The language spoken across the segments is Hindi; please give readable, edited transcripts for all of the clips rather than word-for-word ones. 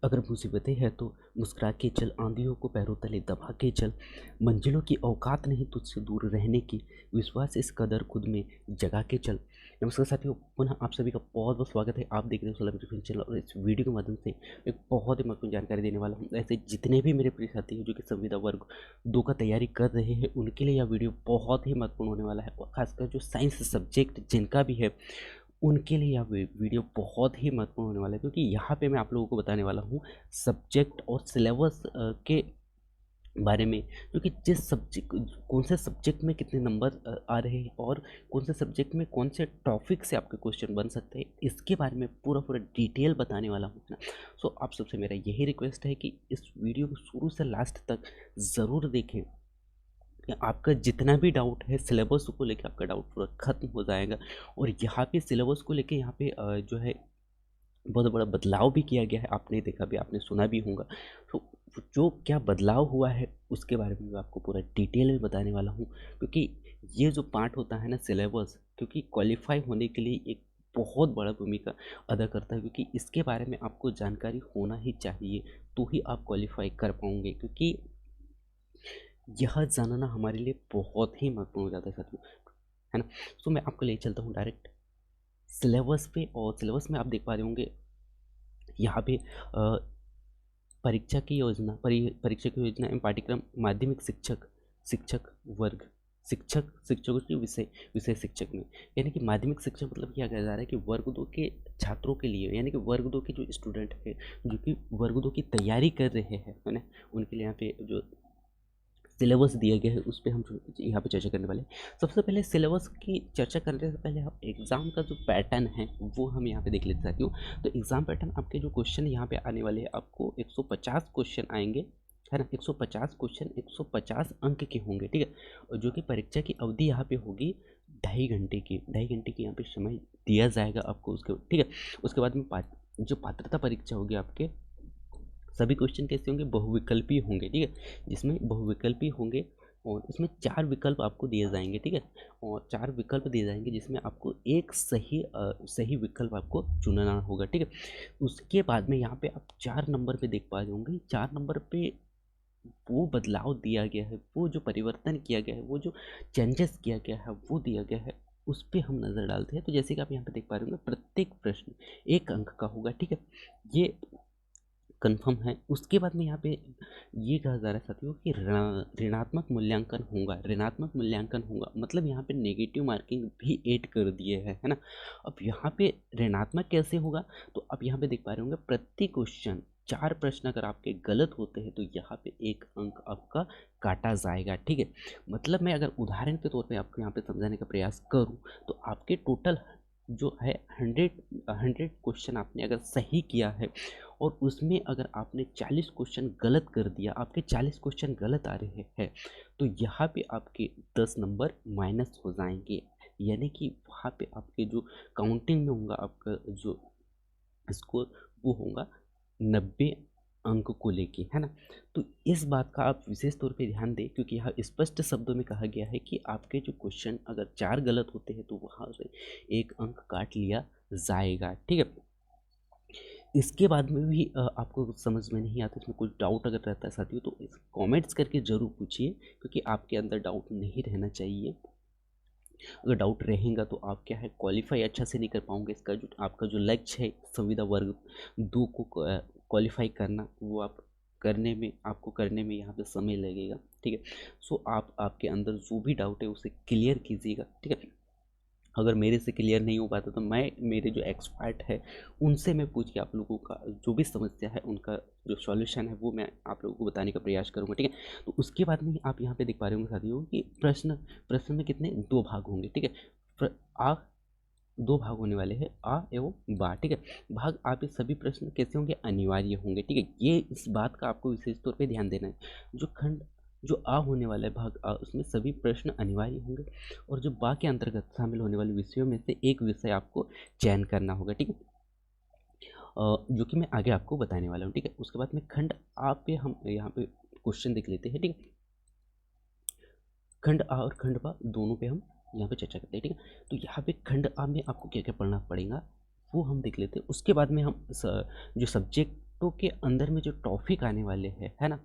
अगर मुसीबतें हैं तो मुस्कुरा के चल, आंधियों को पैरों तले दबा के चल, मंजिलों की औकात नहीं तुझसे दूर रहने की, विश्वास इस कदर खुद में जगा के चल। नमस्कार साथियों, पुनः आप सभी का बहुत बहुत स्वागत है। आप देख रहे हो सोलह टिफिन चैनल और इस वीडियो के माध्यम से एक बहुत ही महत्वपूर्ण जानकारी देने वाला हूँ। ऐसे जितने भी मेरे प्रिय साथी हैं जो कि संविदा वर्ग 2 का तैयारी कर रहे हैं, उनके लिए यह वीडियो बहुत ही महत्वपूर्ण होने वाला है। और खासकर जो साइंस सब्जेक्ट जिनका भी है, उनके लिए यह वीडियो बहुत ही महत्वपूर्ण होने वाला है, क्योंकि यहाँ पे मैं आप लोगों को बताने वाला हूँ सब्जेक्ट और सिलेबस के बारे में, क्योंकि जिस सब्जेक्ट कौन से सब्जेक्ट में कितने नंबर आ रहे हैं और कौन से सब्जेक्ट में कौन से टॉपिक से आपके क्वेश्चन बन सकते हैं, इसके बारे में पूरा पूरा डिटेल बताने वाला हूँ ना। सो आप सबसे मेरा यही रिक्वेस्ट है कि इस वीडियो को शुरू से लास्ट तक ज़रूर देखें। आपका जितना भी डाउट है सिलेबस को लेके, आपका डाउट पूरा खत्म हो जाएगा। और यहाँ पे सिलेबस को लेके यहाँ पे जो है बहुत बड़ा बदलाव भी किया गया है। आपने देखा भी, आपने सुना भी होगा। तो जो क्या बदलाव हुआ है उसके बारे में मैं आपको पूरा डिटेल में बताने वाला हूँ, क्योंकि ये जो पार्ट होता है ना सिलेबस, क्योंकि क्वालिफाई होने के लिए एक बहुत बड़ा भूमिका अदा करता है, क्योंकि इसके बारे में आपको जानकारी होना ही चाहिए, तो ही आप क्वालिफाई कर पाओगे। क्योंकि यह जानना हमारे लिए बहुत ही महत्वपूर्ण हो जाता है साथियों, है ना। तो मैं आपको ले चलता हूँ डायरेक्ट सिलेबस पे। और सिलेबस में आप देख पा रहे होंगे यहाँ पे परीक्षा की योजना एवं पाठ्यक्रम, माध्यमिक शिक्षक, शिक्षक वर्ग, शिक्षकों के विषय विषय शिक्षक में, यानी कि माध्यमिक शिक्षक मतलब क्या कहा जा रहा है कि वर्ग 2 के छात्रों के लिए, यानी कि वर्ग 2 के जो स्टूडेंट है जो कि वर्ग 2 की तैयारी कर रहे हैं, है ना, उनके लिए यहाँ पे जो सिलेबस दिया गया है उस पे हम यहाँ पे चर्चा करने वाले हैं। सबसे पहले सिलेबस की चर्चा करने से पहले हम एग्ज़ाम का जो पैटर्न है वो हम यहाँ पे देख लेते साथियों। तो एग्ज़ाम पैटर्न, आपके जो क्वेश्चन यहाँ पे आने वाले हैं, आपको 150 क्वेश्चन आएंगे, है ना। 150 क्वेश्चन 150 अंक के होंगे, ठीक है। और जो कि परीक्षा की अवधि यहाँ पे होगी 2.5 घंटे की यहाँ पे समय दिया जाएगा आपको उसके, ठीक है। उसके बाद में जो पात्रता परीक्षा होगी, आपके सभी क्वेश्चन कैसे होंगे, बहुविकल्पी होंगे, ठीक है। जिसमें बहुविकल्पी होंगे और इसमें 4 विकल्प आपको दिए जाएंगे, ठीक है। और 4 विकल्प दिए जाएंगे जिसमें आपको एक सही विकल्प आपको चुनना होगा, ठीक है। उसके बाद में यहाँ पे आप 4 नंबर पे देख पा रहे होंगे, 4 नंबर पे वो बदलाव दिया गया है, वो जो परिवर्तन किया गया है, वो जो चेंजेस किया गया है, वो दिया गया है, उस पे हम नज़र डालते हैं। तो जैसे कि आप यहाँ पे देख पा रहे होंगे, प्रत्येक प्रश्न 1 अंक का होगा, ठीक है। ये कन्फर्म है। उसके बाद में यहाँ पे ये कहा जा रहा है साथियों कि ऋणात्मक मूल्यांकन होगा, ऋणात्मक मूल्यांकन होगा, मतलब यहाँ पे नेगेटिव मार्किंग भी ऐड कर दिए है ना। अब यहाँ पे ऋणात्मक कैसे होगा, तो आप यहाँ पे देख पा रहे होंगे प्रति क्वेश्चन 4 प्रश्न अगर आपके गलत होते हैं तो यहाँ पे 1 अंक आपका काटा जाएगा, ठीक है। मतलब मैं अगर उदाहरण के तौर पे आपको यहाँ पे समझाने का प्रयास करूँ, तो आपके टोटल जो है 100 क्वेश्चन आपने अगर सही किया है और उसमें अगर आपने 40 क्वेश्चन गलत कर दिया, आपके 40 क्वेश्चन गलत आ रहे हैं, तो यहाँ पे आपके 10 नंबर माइनस हो जाएंगे। यानी कि वहाँ पे आपके जो काउंटिंग में होगा, आपका जो स्कोर वो होगा 90 अंक को लेके, है ना। तो इस बात का आप विशेष तौर पे ध्यान दें, क्योंकि यहाँ स्पष्ट शब्दों में कहा गया है कि आपके जो क्वेश्चन अगर 4 गलत होते हैं तो वहाँ से 1 अंक काट लिया जाएगा, ठीक है। इसके बाद में भी आपको कुछ समझ में नहीं आता, इसमें कुछ डाउट अगर रहता है साथियों, तो इस कमेंट्स करके ज़रूर पूछिए, क्योंकि आपके अंदर डाउट नहीं रहना चाहिए। अगर डाउट रहेगा तो आप क्या है क्वालिफाई अच्छा से नहीं कर पाओगे। इसका जो आपका जो लक्ष्य है संविदा वर्ग 2 को क्वालिफाई करना, वो आप आपको करने में यहाँ पे समय लगेगा, ठीक है। सो आप आपके अंदर जो भी डाउट है उसे क्लियर कीजिएगा, ठीक है। अगर मेरे से क्लियर नहीं हो पाता तो मैं मेरे जो एक्सपर्ट है उनसे मैं पूछ के आप लोगों का जो भी समस्या है उनका जो सॉल्यूशन है वो मैं आप लोगों को बताने का प्रयास करूँगा, ठीक है। तो उसके बाद में आप यहाँ पे देख पा रहे होंगे साथियों कि प्रश्न में कितने 2 भाग होंगे, ठीक है। आ 2 भाग होने वाले हैं, आ एवं बा, ठीक है। भाग आ पे सभी प्रश्न कैसे होंगे, अनिवार्य होंगे, ठीक है। ये इस बात का आपको विशेष तौर पे ध्यान देना है। जो आ होने वाला है भाग आ, उसमें सभी प्रश्न अनिवार्य होंगे, और जो बा के अंतर्गत शामिल होने वाले विषयों में से एक विषय आपको चयन करना होगा, ठीक है। जो कि मैं आगे आपको बताने वाला हूँ, ठीक है। उसके बाद में खंड आ पे हम यहाँ पे क्वेश्चन देख लेते हैं, ठीक है। खंड आ और खंड बा दोनों पे हम यहाँ पे चर्चा करते हैं, ठीक है। तो यहाँ पे खंड आ में आपको क्या क्या पढ़ना पड़ेगा वो हम देख लेते हैं। उसके बाद में हम जो सब्जेक्ट सब्जेक्टों के अंदर में जो टॉपिक आने वाले हैं, है ना,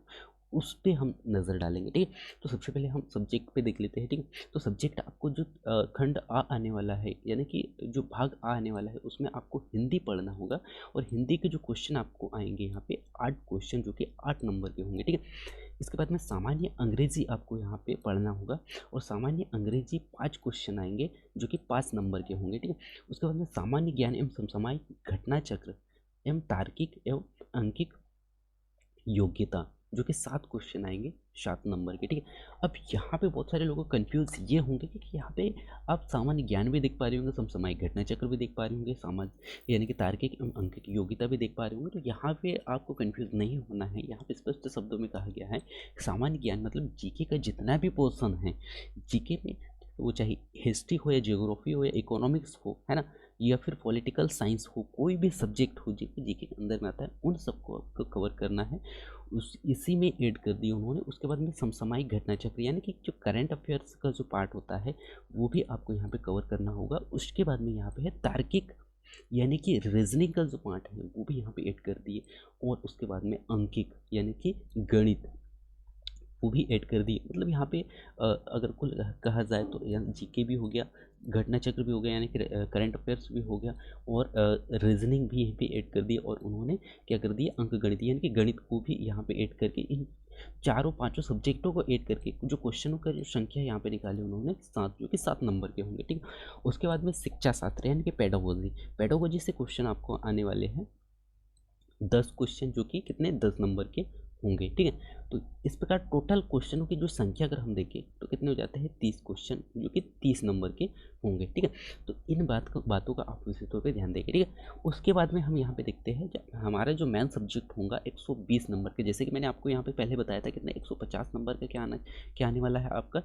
उस पे हम नज़र डालेंगे, ठीक है। तो सबसे पहले हम सब्जेक्ट पे देख लेते हैं, ठीक है। तो सब्जेक्ट आपको जो खंड आ आने वाला है, यानी कि जो भाग आ आने वाला है, उसमें आपको हिंदी पढ़ना होगा। और हिंदी के जो क्वेश्चन आपको आएंगे यहाँ पे 8 क्वेश्चन, जो कि 8 नंबर के होंगे, ठीक है। इसके बाद में सामान्य अंग्रेजी आपको यहाँ पे पढ़ना होगा, और सामान्य अंग्रेजी 5 क्वेश्चन आएंगे, जो कि 5 नंबर के होंगे, ठीक है। उसके बाद में सामान्य ज्ञान एवं समसामयिक घटना चक्र एवं तार्किक एवं अंकिक योग्यता, जो कि 7 क्वेश्चन आएंगे, 7 नंबर के, ठीक है। अब यहाँ पे बहुत सारे लोगों को कंफ्यूज ये होंगे कि यहाँ पे आप सामान्य ज्ञान भी देख पा रहे होंगे, समसामयिक घटना चक्र भी देख पा रहे होंगे, सामान्य यानी कि तार्किक एवं अंकिक योग्यता भी देख पा रहे होंगे। तो यहाँ पे आपको कंफ्यूज नहीं होना है। यहाँ पे स्पष्ट शब्दों में कहा गया है सामान्य ज्ञान मतलब जीके का जितना भी पोर्सन है, जीके में वो चाहे हिस्ट्री हो या जियोग्राफी हो या इकोनॉमिक्स हो, है ना, या फिर पॉलिटिकल साइंस हो, कोई भी सब्जेक्ट हो जो जीके के अंदर में आता है, उन सबको आपको कवर करना है। उस इसी में ऐड कर दिया उन्होंने। उसके बाद में समसामयिक घटना चक्र, यानी कि जो करंट अफेयर्स का जो पार्ट होता है, वो भी आपको यहाँ पे कवर करना होगा। उसके बाद में यहाँ पे है तार्किक, यानी कि रीजनिंग का जो पार्ट है, वो भी यहाँ पे ऐड कर दिए। और उसके बाद में अंकिक, यानी कि गणित, वो भी ऐड कर दिए। मतलब यहाँ पे अगर कुल कहा जाए तो यहाँ जीके भी हो गया, घटना चक्र भी हो गया, यानी कि करंट अफेयर्स भी हो गया, और रीजनिंग भी यहाँ पे ऐड कर दिया। और उन्होंने क्या कर दिया, अंक गणित, यानी कि गणित को भी यहाँ पे ऐड करके इन चारों पांचों सब्जेक्टों को ऐड करके जो क्वेश्चनों का जो संख्या यहाँ पे निकाली उन्होंने 7, जो कि 7 नंबर के होंगे, ठीक है। उसके बाद में शिक्षा शास्त्र, यानी कि पेडागोजी, पेडागोजी से क्वेश्चन आपको आने वाले हैं 10 क्वेश्चन, जो कि कितने 10 नंबर के होंगे, ठीक है। तो इस प्रकार टोटल क्वेश्चनों की जो संख्या अगर हम देखें तो कितने हो जाते हैं 30 क्वेश्चन, जो कि 30 नंबर के होंगे, ठीक है। तो इन बातों का आप विशेष तौर पे ध्यान देंगे, ठीक है। उसके बाद में हम यहाँ पे देखते हैं हमारा जो मेन सब्जेक्ट होगा 120 नंबर के, जैसे कि मैंने आपको यहाँ पे पहले बताया था कितने 150 नंबर का क्या आने वाला है आपका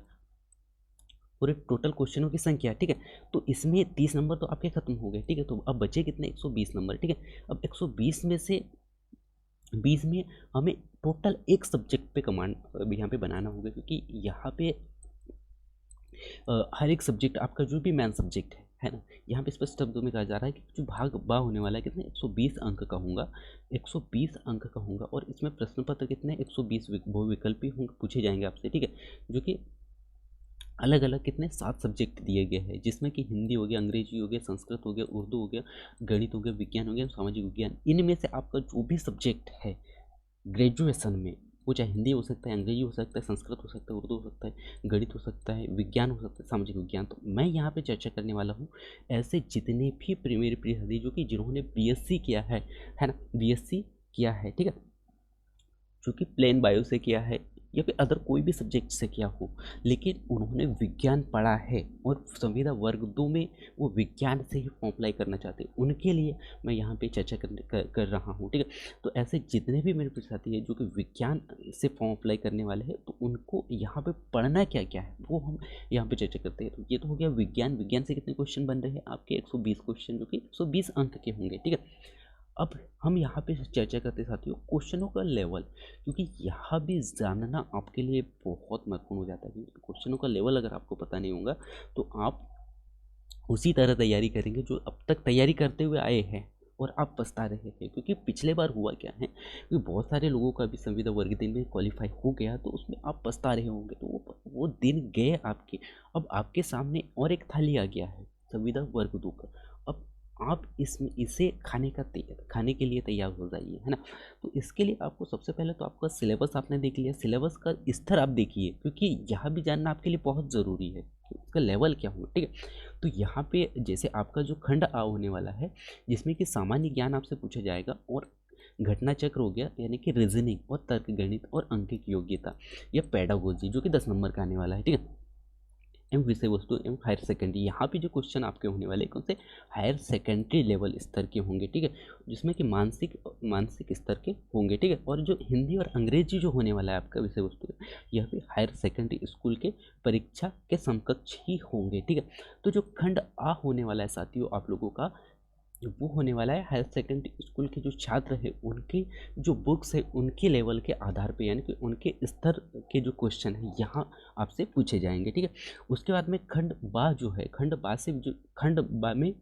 पूरे टोटल क्वेश्चनों की संख्या, ठीक है। तो इसमें 30 नंबर तो आपके खत्म हो गए, ठीक है। तो अब बचे कितने 120 नंबर, ठीक है। अब 120 में से 20 में हमें टोटल एक सब्जेक्ट पे कमांड यहाँ पे बनाना होगा, क्योंकि यहाँ पे हर एक सब्जेक्ट आपका जो भी मेन सब्जेक्ट है ना, यहाँ पे स्पष्ट शब्दों में कहा जा रहा है कि जो भाग बा होने वाला है कितने 120 अंक का होगा, 120 अंक का होगा। और इसमें प्रश्न पत्र कितने 120 बहुविकल्पी होंगे, पूछे जाएंगे आपसे, ठीक है। जो कि अलग अलग कितने 7 सब्जेक्ट दिए गए हैं, जिसमें कि हिंदी हो गया, अंग्रेजी हो गया, संस्कृत हो गया, उर्दू हो गया, गणित हो गया, विज्ञान हो गया, सामाजिक विज्ञान। इनमें से आपका जो भी सब्जेक्ट है ग्रेजुएशन में, वो चाहे हिंदी हो सकता है, अंग्रेजी हो सकता है, संस्कृत हो सकता है, उर्दू हो सकता है, गणित हो सकता है, विज्ञान हो सकता है, सामाजिक विज्ञान। तो मैं यहाँ पे चर्चा करने वाला हूँ ऐसे जितने भी मेरे प्रिय साथी जो कि जिन्होंने बीएससी किया है ना, बीएससी किया है, ठीक है, जो कि प्लेन बायो से किया है या फिर अदर कोई भी सब्जेक्ट से किया हो, लेकिन उन्होंने विज्ञान पढ़ा है और संविदा वर्ग 2 में वो विज्ञान से ही फॉर्म अप्लाई करना चाहते हैं, उनके लिए मैं यहाँ पे चर्चा कर रहा हूँ, ठीक है। तो ऐसे जितने भी मेरे साथी हैं जो कि विज्ञान से फॉर्म अप्लाई करने वाले हैं, तो उनको यहाँ पे पढ़ना क्या क्या है वो हम यहाँ पे चर्चा करते हैं। तो ये तो हो गया विज्ञान। विज्ञान से कितने क्वेश्चन बन रहे हैं आपके 120 क्वेश्चन, जो कि 120 अंक के होंगे, ठीक है। अब हम यहाँ पे चर्चा करते साथियों क्वेश्चनों का लेवल, क्योंकि यहाँ भी जानना आपके लिए बहुत महत्वपूर्ण हो जाता है। क्योंकि क्वेश्चनों का लेवल अगर आपको पता नहीं होगा तो आप उसी तरह तैयारी करेंगे जो अब तक तैयारी करते हुए आए हैं और आप पछता रहे हैं। क्योंकि पिछले बार हुआ क्या है, क्योंकि बहुत सारे लोगों का भी संविदा वर्ग दिन में क्वालिफाई हो गया, तो उसमें आप पछता रहे होंगे। तो वो दिन गए आपके। अब आपके सामने और एक थाली आ गया है संविदा वर्ग 2 का। अब आप इसे खाने के लिए तैयार हो जाइए, है ना। तो इसके लिए आपको सबसे पहले तो आपका सिलेबस आपने देख लिया, सिलेबस का स्तर आप देखिए, क्योंकि यहाँ भी जानना आपके लिए बहुत ज़रूरी है कि उसका लेवल क्या होगा, ठीक है। तो यहाँ पे जैसे आपका जो खंड आ होने वाला है, जिसमें कि सामान्य ज्ञान आपसे पूछा जाएगा, और घटना चक्र हो गया, यानी कि रीजनिंग और तर्क गणित और अंकिक योग्यता या पेडागोजी, जो कि 10 नंबर का आने वाला है, ठीक है। एवं विषय वस्तु एवं हायर सेकेंडरी, यहाँ पे जो क्वेश्चन आपके होने वाले कौन से हायर सेकेंडरी लेवल स्तर के होंगे, ठीक है, जिसमें कि मानसिक स्तर के होंगे, ठीक है। और जो हिंदी और अंग्रेजी जो होने वाला है आपका विषय वस्तु, यह भी हायर सेकेंडरी स्कूल के परीक्षा के समकक्ष ही होंगे, ठीक है। तो जो खंड आ होने वाला है साथियों आप लोगों का, वो होने वाला है हायर सेकेंडरी स्कूल के जो छात्र हैं उनके जो बुक्स है उनके लेवल के आधार पे, यानी कि उनके स्तर के जो क्वेश्चन है यहाँ आपसे पूछे जाएंगे, ठीक है। उसके बाद में खंड बा जो है, खंड बा में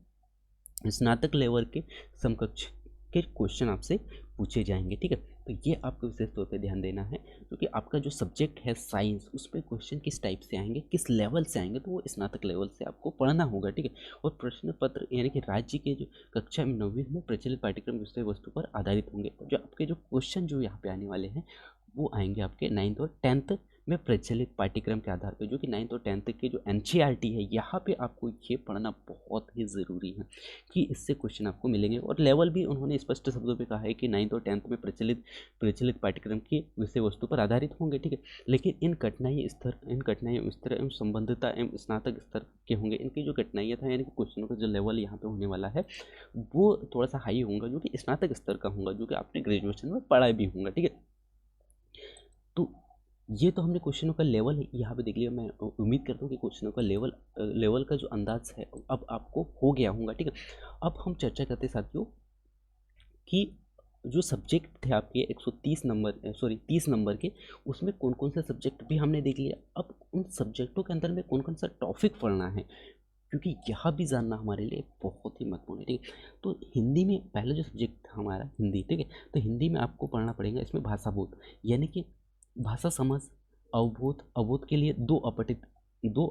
स्नातक लेवल के समकक्ष के क्वेश्चन आपसे पूछे जाएंगे, ठीक है। तो ये आपको विशेष तौर पे ध्यान देना है, क्योंकि आपका जो सब्जेक्ट है साइंस, उस पर क्वेश्चन किस टाइप से आएंगे, किस लेवल से आएंगे, तो वो स्नातक लेवल से आपको पढ़ना होगा, ठीक है। और प्रश्न पत्र यानी कि राज्य के जो कक्षा 9वीं में प्रचलित पाठ्यक्रम विषय वस्तु पर आधारित होंगे। जो आपके जो क्वेश्चन जो यहाँ पे आने वाले हैं वो आएंगे आपके 9th और 10th में प्रचलित पाठ्यक्रम के आधार पर, जो कि 9th और 10th के जो NCERT है यहाँ पे आपको ये पढ़ना बहुत ही ज़रूरी है कि इससे क्वेश्चन आपको मिलेंगे। और लेवल भी उन्होंने स्पष्ट शब्दों पे कहा है कि 9th और 10th में प्रचलित पाठ्यक्रम की विषय वस्तु पर आधारित होंगे, ठीक है। लेकिन इन कठिनाई स्तर एवं संबंधिता एवं स्नातक स्तर के होंगे। इनकी जो कठिनाइयाँ था यानी कि क्वेश्चनों का जो लेवल यहाँ पे होने वाला है वो थोड़ा सा हाई होगा, जो कि स्नातक स्तर का होगा, जो कि आपने ग्रेजुएशन में पढ़ा भी होगा, ठीक है। तो ये तो हमने क्वेश्चनों का लेवल यहाँ पे देख लिया। मैं उम्मीद करता हूँ कि क्वेश्चनों का लेवल का जो अंदाज है अब आपको हो गया होगा, ठीक है। अब हम चर्चा करते हैं साथियों कि जो सब्जेक्ट थे आपके 130 नंबर 30 नंबर के, उसमें कौन कौन से सब्जेक्ट भी हमने देख लिया। अब उन सब्जेक्टों के अंदर में कौन कौन सा टॉपिक पढ़ना है, क्योंकि यह भी जानना हमारे लिए बहुत ही महत्वपूर्ण है, ठीक है। तो हिंदी में पहला जो सब्जेक्ट था हमारा हिंदी, ठीक है। तो हिंदी में आपको पढ़ना पड़ेगा इसमें भाषा बोध, यानी कि भाषा समझ, अवबोध के लिए दो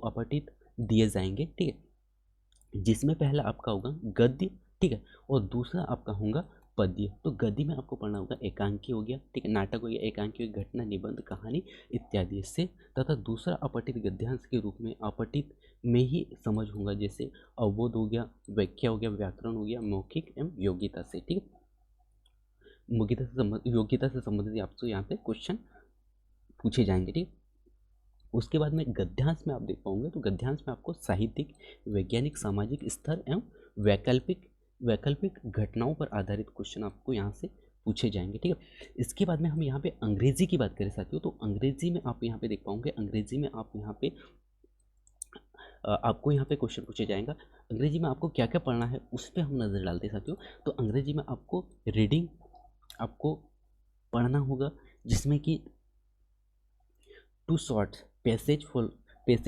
अपठित दिए जाएंगे, ठीक है। जिसमें पहला आपका होगा गद्य, ठीक है, और दूसरा आपका होगा पद्य। तो गद्य में आपको पढ़ना होगा एकांकी हो गया, ठीक है, नाटक हो गया, एकांकी हो गया, घटना, निबंध, कहानी इत्यादि से। तथा दूसरा अपठित गद्यांश के रूप में अपठित में ही समझ होगा, जैसे अवबोध हो गया, व्याख्या हो गया, व्याकरण हो गया, मौखिक एवं योग्यता से, ठीक है। योग्यता से संबंधित आपसे यहाँ पे क्वेश्चन पूछे जाएंगे, ठीक। उसके बाद में गद्यांश में आप देख पाओगे, तो गद्यांश में आपको साहित्यिक, वैज्ञानिक, सामाजिक स्तर एवं वैकल्पिक घटनाओं पर आधारित क्वेश्चन आपको यहाँ से पूछे जाएंगे, ठीक है। इसके बाद में हम यहाँ पे अंग्रेजी की बात करें साथियों, तो अंग्रेजी में आप यहाँ पे देख पाओगे, अंग्रेजी में आप यहाँ पे आपको यहाँ पे क्वेश्चन पूछे जाएगा। अंग्रेजी में आपको क्या क्या पढ़ना है उस पर हम नज़र डालते हैं साथियों। तो अंग्रेजी में आपको रीडिंग आपको पढ़ना होगा, जिसमें कि two short passage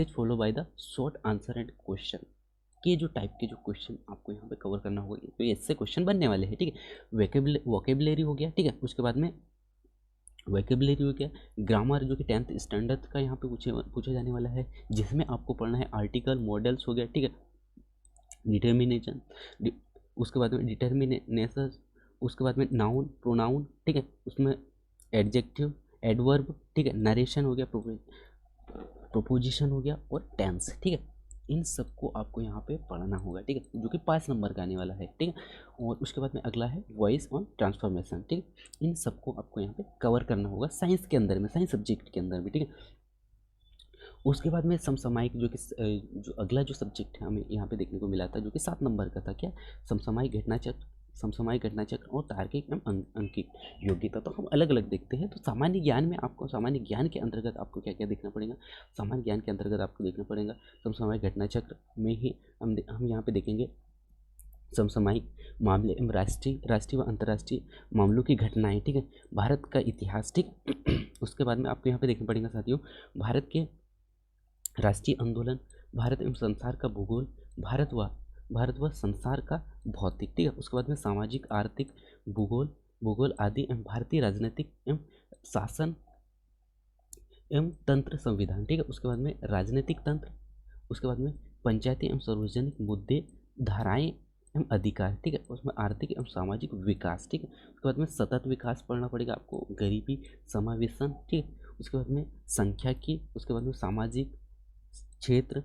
follow by the short answer and question के जो टाइप के जो क्वेश्चन आपको यहाँ पे कवर करना होगा, तो इससे क्वेश्चन बनने वाले हैं, ठीक है। वोकेबलरी हो गया, ठीक है। उसके बाद में वोकेबलरी हो गया, ग्रामर जो कि 10th स्टैंडर्ड का यहाँ पे पूछा जाने वाला है, जिसमें आपको पढ़ना है आर्टिकल, मॉडल्स हो गया, ठीक है, डिटर्मिनेशन, उसके बाद में डिटर्मिनेशन, उसके बाद में नाउन, प्रोनाउन, ठीक है, उसमें एडजेक्टिव, एडवर्ब, ठीक है, नरेशन हो गया, प्रोपोजिशन हो गया, और टेंस, ठीक है। इन सबको आपको यहाँ पे पढ़ना होगा, ठीक है, जो कि 5 नंबर का आने वाला है, ठीक है। और उसके बाद में अगला है वॉइस ऑन ट्रांसफॉर्मेशन, ठीक है। इन सबको आपको यहाँ पे कवर करना होगा साइंस के अंदर में, साइंस सब्जेक्ट के अंदर में, ठीक है। उसके बाद में समसामयिक, जो कि जो अगला जो सब्जेक्ट है हमें यहाँ पे देखने को मिला था, जो कि 7 नंबर का था, क्या, समसामयिक घटना चक्र और तार्किक एवं अंकित योग्यता। तो हम अलग अलग देखते हैं। तो सामान्य ज्ञान में आपको, सामान्य ज्ञान के अंतर्गत आपको क्या क्या देखना पड़ेगा, सामान्य ज्ञान के अंतर्गत आपको देखना पड़ेगा समसामयिक घटना चक्र में ही हम यहाँ पे देखेंगे समसामयिक मामले एवं राष्ट्रीय व अंतर्राष्ट्रीय मामलों की घटनाएं, ठीक है, भारत का इतिहास, ठीक। उसके बाद में आपको यहाँ पे देखना पड़ेगा साथियों भारत के राष्ट्रीय आंदोलन, भारत एवं संसार का भूगोल, भारत व संसार का भौतिक, ठीक है। उसके बाद में सामाजिक, आर्थिक, भूगोल आदि एवं भारतीय राजनीतिक एवं शासन एवं तंत्र संविधान, ठीक है। उसके बाद में राजनीतिक तंत्र, उसके बाद में पंचायती एवं सार्वजनिक मुद्दे, धाराएं एवं अधिकार, ठीक है। उसमें आर्थिक एवं सामाजिक विकास, ठीक है। उसके बाद में सतत विकास पढ़ना पड़ेगा आपको, गरीबी, समावेशन, ठीक है। उसके बाद में सांख्यिकी, उसके बाद में सामाजिक क्षेत्र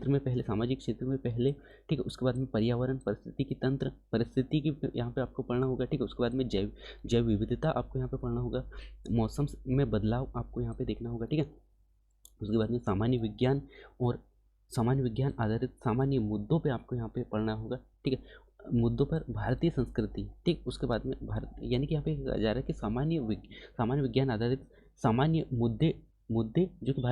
में पहले, सामाजिक क्षेत्र में पहले, ठीक है। उसके बाद में पर्यावरण, परिस्थिति की यहाँ पे आपको पढ़ना होगा, ठीक है। उसके बाद में जैव विविधता आपको यहाँ पे पढ़ना होगा, मौसम में बदलाव आपको यहाँ पे देखना होगा, ठीक है। उसके बाद में सामान्य विज्ञान आधारित सामान्य मुद्दों पे आपको यहाँ पे पढ़ना होगा, ठीक है, मुद्दों पर भारतीय संस्कृति, ठीक। उसके बाद में भारत, यानी कि यहाँ पे कहा जा रहा है कि सामान्य विज्ञान आधारित सामान्य मुद्दे जो कि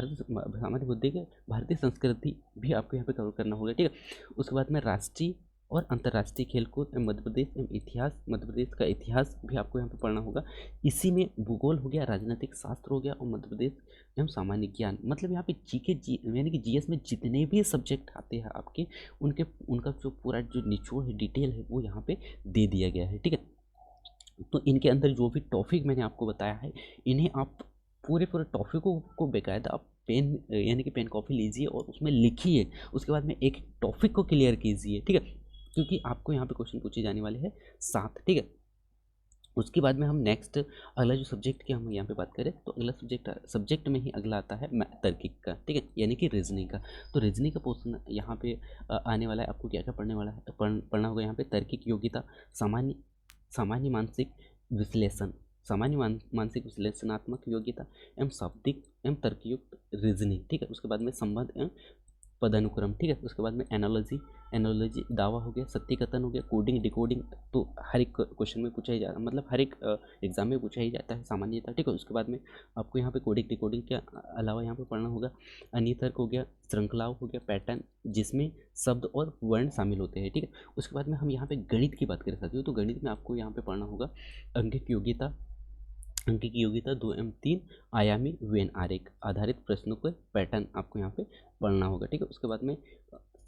सामान्य मुद्दे के भारतीय संस्कृति भी आपको यहाँ पे कवर करना होगा, ठीक है। उसके बाद में राष्ट्रीय और अंतर्राष्ट्रीय खेलकूद एवं मध्य प्रदेश एवं इतिहास, मध्य प्रदेश का इतिहास भी आपको यहाँ पे पढ़ना होगा। इसी में भूगोल हो गया, राजनीतिक शास्त्र हो गया और मध्य प्रदेश एवं सामान्य ज्ञान। मतलब यहाँ पे जीके यानी कि जीएस में जितने भी सब्जेक्ट आते हैं आपके, उनके उनका जो पूरा जो निचोड़ है, डिटेल है, वो यहाँ पे दे दिया गया है। ठीक है, तो इनके अंदर जो भी टॉपिक मैंने आपको बताया है, इन्हें आप पूरे पूरे टॉपिकों को बेकायदा आप पेन यानी कि पेन कॉपी लीजिए और उसमें लिखिए। उसके बाद में एक टॉपिक को क्लियर कीजिए। ठीक है, क्योंकि आपको यहाँ पे क्वेश्चन पूछे जाने वाले हैं 7। ठीक है, उसके बाद में हम नेक्स्ट अगला जो सब्जेक्ट की हम यहाँ पे बात करें, तो अगला सब्जेक्ट में ही अगला आता है तार्किक का। ठीक है, यानी कि रीजनिंग का। तो रीजनिंग का पोर्शन यहाँ पे आने वाला है। आपको क्या क्या पढ़ने वाला है, पढ़ना होगा यहाँ पे तार्किक योग्यता, सामान्य सामान्य मानसिक विश्लेषण, सामान्य मानसिक विश्लेषणात्मक योग्यता एवं शाब्दिक एवं तर्कयुक्त रीजनिंग। ठीक है, उसके बाद में संबंध एवं पदानुक्रम। ठीक है, उसके बाद में एनालॉजी दावा हो गया, सत्य कथन हो गया, कोडिंग डिकोडिंग। तो हर एक क्वेश्चन में पूछा ही जाता है, मतलब हर एक एग्जाम में पूछा ही जाता है सामान्यतः। ठीक है, उसके बाद में आपको यहाँ पे कोडिंग डिकोडिंग के अलावा यहाँ पे पढ़ना होगा अन्य तर्क हो गया, श्रृंखलाओं हो गया, पैटर्न जिसमें शब्द और वर्ण शामिल होते हैं। ठीक है, उसके बाद में हम यहाँ पे गणित की बात कर सकते हो। तो गणित में आपको यहाँ पे पढ़ना होगा अंक की योग्यता 2 एवं 3 आयामी वेन आरेख आधारित प्रश्नों के पैटर्न आपको यहाँ पे पढ़ना होगा। ठीक है, उसके बाद में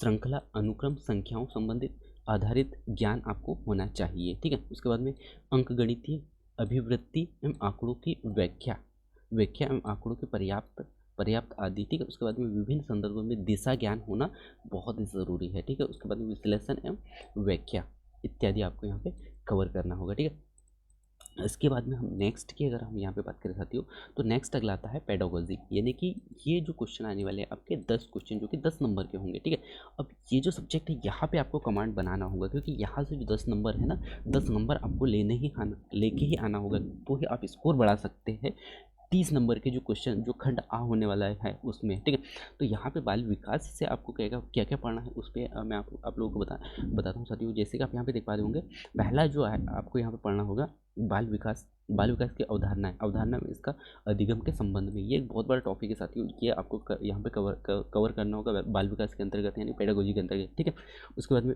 श्रृंखला, अनुक्रम, संख्याओं संबंधित आधारित ज्ञान आपको होना चाहिए। ठीक है, उसके बाद में अंकगणितीय अभिवृत्ति एवं आंकड़ों की व्याख्या एवं आंकड़ों के पर्याप्त आदि। ठीक है, उसके बाद में विभिन्न संदर्भों में दिशा ज्ञान होना बहुत ज़रूरी है। ठीक है, उसके बाद में विश्लेषण एवं व्याख्या इत्यादि आपको यहाँ पे कवर करना होगा। ठीक है, इसके बाद में हम नेक्स्ट की अगर हम यहाँ पे बात करें साथियों, तो नेक्स्ट अगला आता है पेडागोजी। यानी कि ये जो क्वेश्चन आने वाले हैं आपके 10 क्वेश्चन, जो कि 10 नंबर के होंगे। ठीक है, अब ये जो सब्जेक्ट है यहाँ पे आपको कमांड बनाना होगा, क्योंकि यहाँ से जो 10 नंबर है ना, 10 नंबर आपको लेके ही आना होगा, तो ही आप स्कोर बढ़ा सकते हैं 30 नंबर के जो क्वेश्चन, जो खंड आ होने वाला है उसमें। ठीक है, तो यहाँ पे बाल विकास से आपको क्या क्या पढ़ना है, उस पर मैं आप लोगों को बताता हूँ साथियों। जैसे कि आप यहाँ पे देख पा रहे होंगे, पहला जो है आपको यहाँ पे पढ़ना होगा बाल विकास की अवधारणा में इसका अधिगम के संबंध में। ये एक बहुत बड़ा टॉपिक है साथियों, ये आपको यहाँ पे कवर करना होगा बाल विकास के अंतर्गत, यानी पेडागोजी के अंतर्गत। ठीक है, उसके बाद में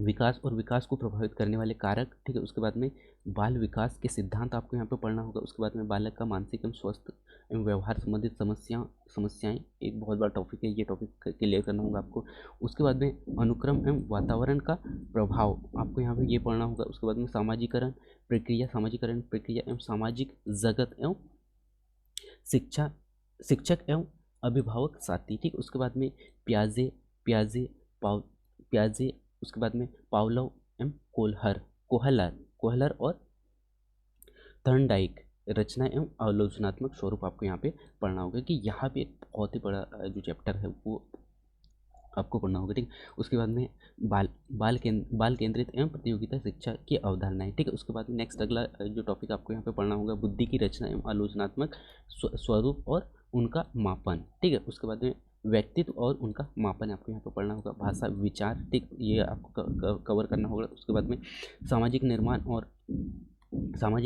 विकास और विकास को प्रभावित करने वाले कारक। ठीक है, उसके बाद में बाल विकास के सिद्धांत आपको यहाँ पे पढ़ना होगा। उसके बाद में बालक का मानसिक एवं स्वास्थ्य एवं व्यवहार संबंधित समस्याएं एक बहुत बड़ा टॉपिक है, ये टॉपिक क्लियर करना होगा आपको। उसके बाद में अनुक्रम एवं वातावरण का प्रभाव आपको यहाँ पे ये पढ़ना होगा। उसके बाद में सामाजिकरण प्रक्रिया एवं सामाजिक जगत एवं शिक्षक एवं अभिभावक साथी। ठीक, उसके बाद में प्याजे, उसके बाद में पावलोव एवं कोहलर और थर्नडाइक रचना एवं आलोचनात्मक स्वरूप आपको यहाँ पे पढ़ना होगा, कि यहाँ पे एक बहुत ही बड़ा जो चैप्टर है वो आपको पढ़ना होगा। ठीक, उसके बाद में बाल केंद्रित एवं प्रतियोगिता शिक्षा की अवधारणाएं। ठीक है, उसके बाद में नेक्स्ट अगला जो टॉपिक आपको यहाँ पे पढ़ना होगा बुद्धि की रचना एवं आलोचनात्मक स्वरूप और उनका मापन। ठीक है, उसके बाद में व्यक्तित्व और उनका मापन आपको यहाँ पे पढ़ना होगा। भाषा विचार, ठीक, ये आपको कवर करना होगा। उसके बाद में सामाजिक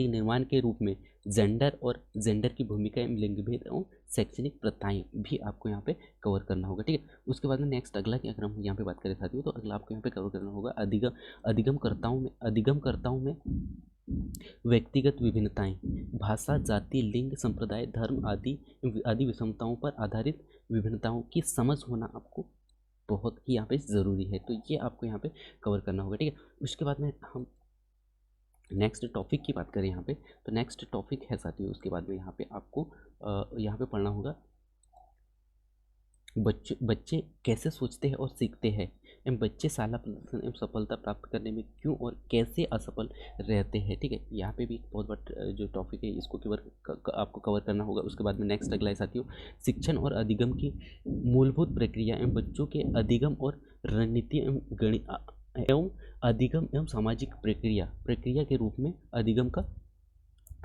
निर्माण के रूप में जेंडर की भूमिका एवं लिंग भेद एवं शैक्षणिक प्रथाएं भी आपको यहाँ पे कवर करना होगा। ठीक है, उसके बाद में नेक्स्ट अगला की अगर हम यहाँ पे बात करें साथियों, तो अगला आपको यहाँ पे कवर करना होगा अधिगमकर्ताओं में व्यक्तिगत विभिन्नताएं, भाषा, जाति, लिंग, संप्रदाय, धर्म आदि विषमताओं पर आधारित विभिन्नताओं की समझ होना आपको बहुत ही यहाँ पे ज़रूरी है। तो ये आपको यहाँ पे कवर करना होगा। ठीक है, उसके बाद में हम नेक्स्ट टॉपिक की बात करें यहाँ पे, तो नेक्स्ट टॉपिक है साथियों, उसके बाद में यहाँ पे आपको यहाँ पे पढ़ना होगा बच्चे कैसे सोचते हैं और सीखते हैं एवं बच्चे शाला प्रदर्शन एवं सफलता प्राप्त करने में क्यों और कैसे असफल रहते हैं। ठीक है, यहाँ पे भी बहुत बड़ा जो टॉपिक है, इसको आपको कवर करना होगा। उसके बाद में नेक्स्ट अगला है साथियों शिक्षण और अधिगम की मूलभूत प्रक्रिया एवं बच्चों के अधिगम और रणनीति एवं अधिगम एवं सामाजिक प्रक्रिया के रूप में अधिगम का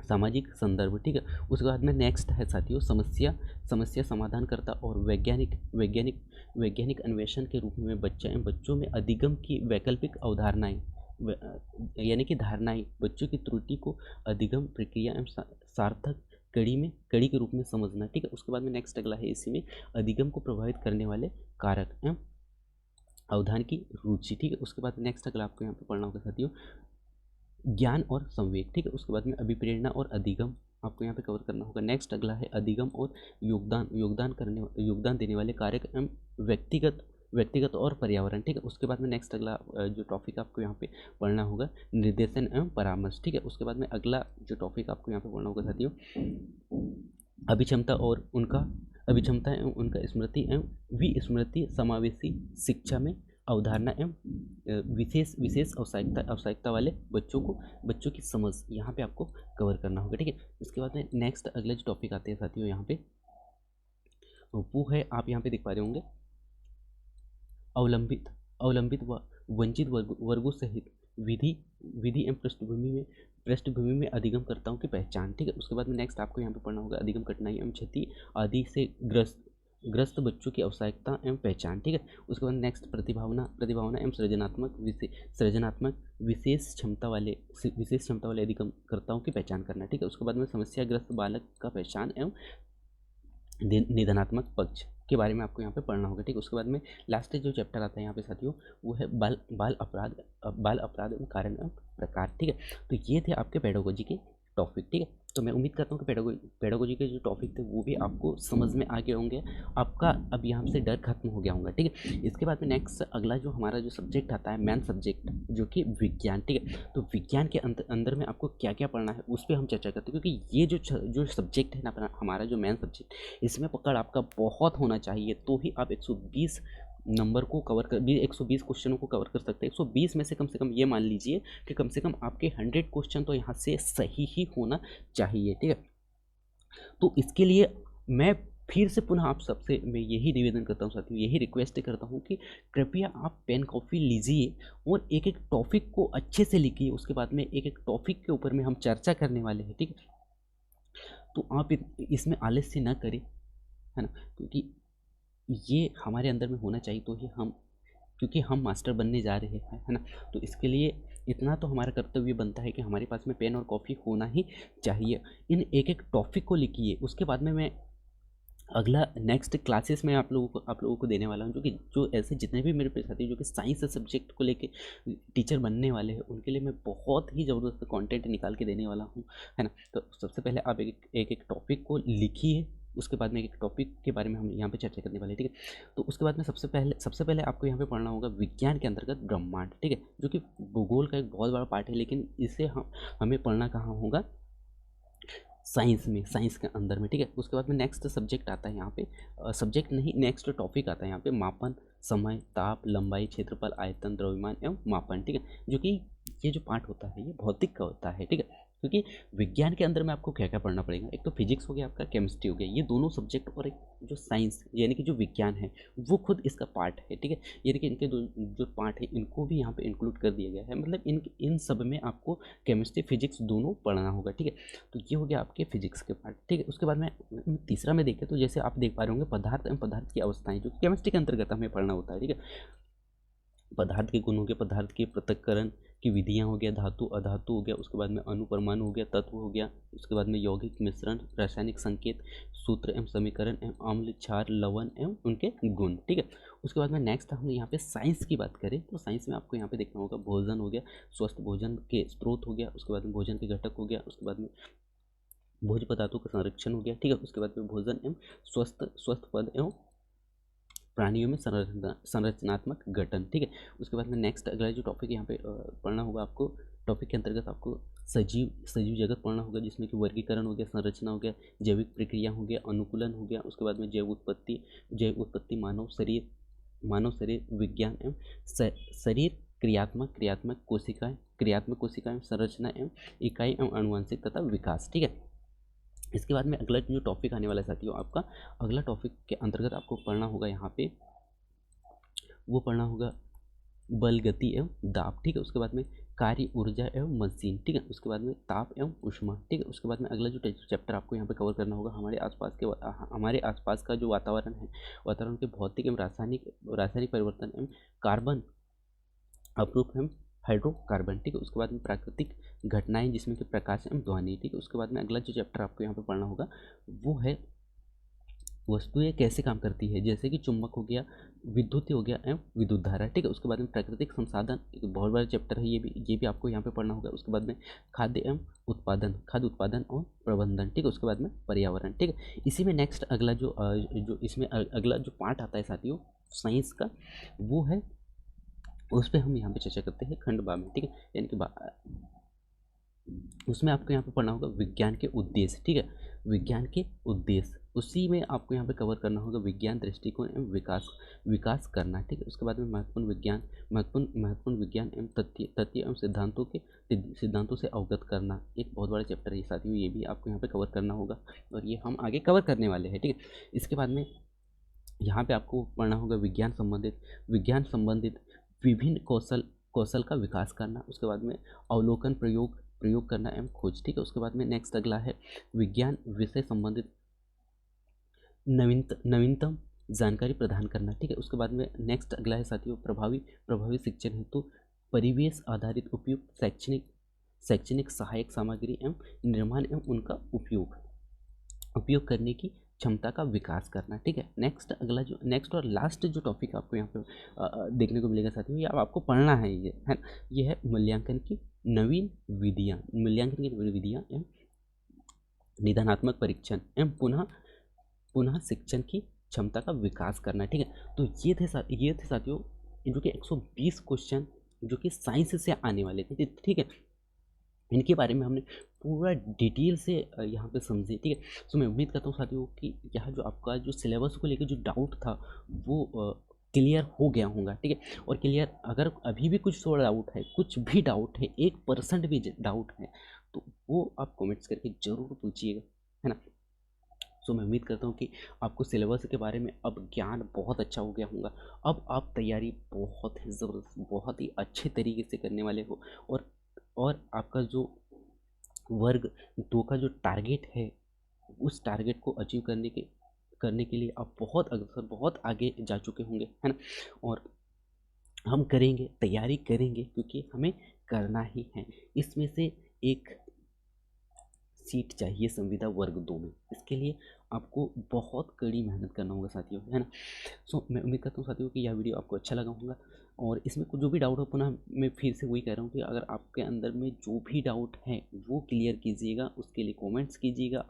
सामाजिक संदर्भ। ठीक है, उसके बाद में नेक्स्ट है साथियों समस्या समाधानकर्ता और वैज्ञानिक अन्वेषण के रूप में बच्चों में अधिगम की वैकल्पिक अवधारणाएं, यानी कि धारणाएं, बच्चों की त्रुटि को अधिगम प्रक्रिया एवं सार्थक कड़ी के रूप में समझना। ठीक है, उसके बाद में नेक्स्ट अगला है इसी में अधिगम को प्रभावित करने वाले कारक एवं अवधान की रुचि, ठीक है। उसके बाद नेक्स्ट अगला आपको यहाँ पे पढ़ना होगा साथियों ज्ञान और संवेग, ठीक है। उसके बाद में अभिप्रेरणा और अधिगम आपको यहाँ पे कवर करना होगा। नेक्स्ट अगला है अधिगम और योगदान देने वाले कारक एवं व्यक्तिगत और पर्यावरण, ठीक है। उसके बाद में नेक्स्ट अगला जो टॉपिक आपको यहाँ पे पढ़ना होगा निर्देशन एवं परामर्श, ठीक है। उसके बाद में अगला जो टॉपिक आपको यहाँ पे पढ़ना होगा साथियों अभिक्षमता एवं उनका स्मृति एवं विस्मृति समावेशी शिक्षा में अवधारणा एवं विशेष आवश्यकता वाले बच्चों की समझ यहाँ पे आपको कवर करना होगा, ठीक है। इसके बाद में नेक्स्ट अगले जो टॉपिक आते हैं साथियों यहाँ पे वो है, आप यहाँ पे देख पा रहे होंगे अवलंबित व वंचित वर्गों सहित विधि एवं पृष्ठभूमि में अधिगमकर्ताओं की पहचान, ठीक है। उसके बाद में नेक्स्ट आपको यहाँ पे पढ़ना होगा अधिगम कठिनाई एवं क्षति आदि से ग्रस्त बच्चों की आवश्यकता एवं पहचान, ठीक है। उसके बाद नेक्स्ट प्रतिभावना एवं सृजनात्मक विशेष क्षमता वाले अधिगमकर्ताओं की पहचान करना, ठीक है। उसके बाद में समस्याग्रस्त बालक का पहचान एवं निदानात्मक पक्ष के बारे में आपको यहाँ पे पढ़ना होगा, ठीक है। उसके बाद में लास्ट जो चैप्टर आता है यहाँ पे साथियों वो है बाल अपराध एवं कारण एवं प्रकार, ठीक है। तो ये थे आपके पेडागोजी के टॉपिक, ठीक है। तो मैं उम्मीद करता हूँ कि पेडागोजी के जो टॉपिक थे वो भी आपको समझ में आ गए होंगे, आपका अब यहाँ से डर खत्म हो गया होगा, ठीक है। इसके बाद में नेक्स्ट अगला जो हमारा जो सब्जेक्ट आता है मेन सब्जेक्ट जो कि विज्ञान, ठीक है। तो विज्ञान के अंदर में आपको क्या क्या पढ़ना है उस पर हम चर्चा करते हैं, क्योंकि ये जो सब्जेक्ट है ना हमारा जो मेन सब्जेक्ट, इसमें पकड़ आपका बहुत होना चाहिए, तो ही आप 120 नंबर को कवर कर 120 क्वेश्चनों को कवर कर सकते हैं। 120 में से कम ये मान लीजिए कि कम से कम आपके 100 क्वेश्चन तो यहाँ से सही ही होना चाहिए, ठीक है। तो इसके लिए मैं फिर से पुनः आप सबसे मैं यही निवेदन करता हूँ साथियों, यही रिक्वेस्ट करता हूँ कि कृपया आप पेन कॉपी लीजिए और एक एक टॉपिक को अच्छे से लिखिए। उसके बाद में एक एक टॉपिक के ऊपर में हम चर्चा करने वाले हैं, ठीक है। तो आप इसमें आलस्य न करें, है ना, क्योंकि ये हमारे अंदर में होना चाहिए तो ही क्योंकि हम मास्टर बनने जा रहे हैं, है ना। तो इसके लिए इतना तो हमारा कर्तव्य बनता है कि हमारे पास में पेन और कॉपी होना ही चाहिए। इन एक एक टॉपिक को लिखिए। उसके बाद में मैं अगला नेक्स्ट क्लासेस में आप लोगों को देने वाला हूँ, जो ऐसे जितने भी मेरे साथी जो कि साइंस सब्जेक्ट को लेके टीचर बनने वाले हैं उनके लिए मैं बहुत ही ज़बरदस्त कंटेंट निकाल के देने वाला हूँ, है ना। तो सबसे पहले आप एक टॉपिक को लिखिए, उसके बाद में एक टॉपिक के बारे में हम यहाँ पे चर्चा करने वाले हैं, ठीक है। तो उसके बाद में सबसे पहले आपको यहाँ पे पढ़ना होगा विज्ञान के अंतर्गत ब्रह्मांड, ठीक है, जो कि भूगोल का एक बहुत बड़ा पार्ट है, लेकिन इसे हमें पढ़ना कहाँ होगा, साइंस के अंदर में, ठीक है। उसके बाद में नेक्स्ट सब्जेक्ट आता है यहाँ पे सब्जेक्ट नहीं नेक्स्ट टॉपिक आता है यहाँ पे मापन, समय, ताप, लंबाई, क्षेत्रफल, आयतन, द्रव्यमान एवं मापन, ठीक है। जो कि ये जो पार्ट होता है ये भौतिक का होता है, ठीक है। क्योंकि विज्ञान के अंदर में आपको क्या क्या पढ़ना पड़ेगा, एक तो फिजिक्स हो गया, आपका केमिस्ट्री हो गया, ये दोनों सब्जेक्ट, और एक जो साइंस यानी कि जो विज्ञान है वो खुद इसका पार्ट है, ठीक है। यानी कि इनके जो पार्ट है इनको भी यहाँ पे इंक्लूड कर दिया गया है, मतलब इन सब में आपको केमिस्ट्री फिजिक्स दोनों पढ़ना होगा, ठीक है। तो ये हो गया आपके फिजिक्स के पार्ट, ठीक है। उसके बाद में तीसरा में देखें तो जैसे आप देख पा रहे होंगे पदार्थ एवं पदार्थ की अवस्थाएं, जो केमिस्ट्री के अंतर्गत हमें पढ़ना होता है, ठीक है। पदार्थ के गुण हो गया, पदार्थ के पृथक्करण की विधियां हो गया, धातु अधातु हो गया, उसके बाद में अणु परमाणु हो गया, तत्व हो गया, उसके बाद में यौगिक मिश्रण, रासायनिक संकेत, सूत्र एवं समीकरण एवं अम्ल, क्षार, लवण एवं उनके गुण, ठीक है। उसके बाद में नेक्स्ट हम यहाँ पे साइंस की बात करें तो साइंस में आपको यहाँ पे देखना होगा भोजन हो गया, स्वस्थ भोजन के स्रोत हो गया, उसके बाद में भोजन के घटक हो गया, उसके बाद में भोज्य पदार्थों का संरक्षण हो गया, ठीक है। उसके बाद में भोजन एवं स्वस्थ पद एवं प्राणियों में संरचनात्मक गठन, ठीक है। उसके बाद में नेक्स्ट अगला जो टॉपिक यहाँ पे पढ़ना होगा आपको, टॉपिक के अंतर्गत आपको सजीव जगत पढ़ना होगा, जिसमें कि वर्गीकरण हो गया, संरचना हो गया, जैविक प्रक्रिया हो गया, अनुकूलन हो गया, उसके बाद में जैव उत्पत्ति, मानव शरीर विज्ञान एवं शरीर क्रियात्मक कोशिकाएं, संरचना एवं इकाई एवं आनुवंशिक तथा विकास, ठीक है। इसके बाद में अगला जो टॉपिक आने वाला है साथियों, आपका अगला टॉपिक के अंतर्गत आपको पढ़ना होगा यहाँ पे, वो पढ़ना होगा बल, गति एवं दाब, ठीक है। उसके बाद में कार्य, ऊर्जा एवं मशीन, ठीक है। उसके बाद में ताप एवं ऊष्मा, ठीक है। उसके बाद में अगला जो चैप्टर आपको यहाँ पे कवर करना होगा हमारे आसपास का जो वातावरण है, वातावरण के भौतिक एवं रासायनिक परिवर्तन एवं कार्बन अपरूप एवं हाइड्रोकार्बन, ठीक है। उसके बाद में प्राकृतिक घटनाएं जिसमें कि प्रकाश एवं ध्वनि, ठीक है। उसके बाद में अगला जो चैप्टर आपको यहाँ पे पढ़ना होगा वो है वस्तुएं कैसे काम करती है, जैसे कि चुंबक हो गया, विद्युत हो गया एवं विद्युत धारा, ठीक है। उसके बाद में प्राकृतिक संसाधन, एक बहुत बड़ा चैप्टर है, ये भी आपको यहाँ पे पढ़ना होगा। उसके बाद में खाद्य एवं उत्पादन, खाद्य उत्पादन और प्रबंधन, ठीक है। उसके बाद में पर्यावरण, ठीक है। इसी में नेक्स्ट अगला जो इसमें अगला जो पार्ट आता है साथियों साइंस का, वो है, उस पर हम यहाँ पे चर्चा करते हैं खंड बा में, ठीक है। यानी कि उसमें आपको यहाँ पे पढ़ना होगा विज्ञान के उद्देश्य, ठीक है। विज्ञान के उद्देश्य, उसी में आपको यहाँ पे कवर करना होगा विज्ञान दृष्टिकोण एवं विकास करना, ठीक है। उसके बाद में महत्वपूर्ण विज्ञान एवं तथ्य एवं सिद्धांतों से अवगत करना, एक बहुत बड़ा चैप्टर है साथियों, ये भी आपको यहाँ पे कवर करना होगा और ये हम आगे कवर करने वाले हैं, ठीक है। इसके बाद में यहाँ पे आपको पढ़ना होगा विज्ञान संबंधित विभिन्न कौशल का विकास करना। उसके बाद में अवलोकन प्रयोग करना एवं खोज, ठीक है। उसके बाद में नेक्स्ट अगला है विज्ञान विषय संबंधित नवीनतम जानकारी प्रदान करना, ठीक है। उसके बाद में नेक्स्ट अगला है साथियों प्रभावी शिक्षण हेतु परिवेश आधारित उपयुक्त शैक्षणिक सहायक सामग्री एवं निर्माण एवं उनका उपयोग करने की क्षमता का विकास करना, ठीक है। नेक्स्ट और लास्ट जो टॉपिक आपको यहाँ पे देखने को मिलेगा साथियों, ये आपको पढ़ना है, ये है ना, ये है मूल्यांकन की नवीन विधियाँ एवं निदानात्मक परीक्षण एवं पुनः शिक्षण की क्षमता का विकास करना, ठीक है। तो ये थे साथियों जो कि 120 क्वेश्चन जो कि साइंस से आने वाले थे, ठीक है। इनके बारे में हमने पूरा डिटेल से यहाँ पे समझे, ठीक है। तो मैं उम्मीद करता हूँ साथियों कि यहाँ जो आपका जो सिलेबस को लेकर जो डाउट था वो क्लियर हो गया होगा, ठीक है। और क्लियर, अगर अभी भी कुछ थोड़ा डाउट है, कुछ भी डाउट है, 1% भी डाउट है, तो वो आप कमेंट्स करके ज़रूर पूछिएगा, है ना। सो मैं उम्मीद करता हूँ कि आपको सिलेबस के बारे में अब ज्ञान बहुत अच्छा हो गया होगा। अब आप तैयारी बहुत ही ज़बरदस्त, बहुत ही अच्छे तरीके से करने वाले हो, और आपका जो वर्ग 2 का जो टारगेट है, उस टारगेट को अचीव करने के लिए आप बहुत आगे जा चुके होंगे, है ना। और हम करेंगे, तैयारी करेंगे, क्योंकि हमें करना ही है। इसमें से एक सीट चाहिए संविदा वर्ग 2 में, इसके लिए आपको बहुत कड़ी मेहनत करना होगा साथियों, है ना। सो मैं उम्मीद करता हूँ साथियों कि यह वीडियो आपको अच्छा लगा होगा, और इसमें कुछ जो भी डाउट हो, पुनः मैं फिर से वही कह रहा हूँ कि अगर आपके अंदर में जो भी डाउट है वो क्लियर कीजिएगा, उसके लिए कमेंट्स कीजिएगा।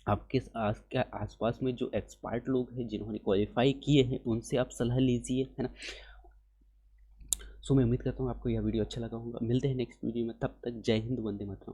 आपके आसपास में जो एक्सपर्ट लोग हैं जिन्होंने क्वालिफाई किए हैं, उनसे आप सलाह लीजिए, है ना। सो मैं उम्मीद करता हूँ आपको यह वीडियो अच्छा लगा होगा। मिलते हैं नेक्स्ट वीडियो में, तब तक जय हिंद, वंदे मातरम।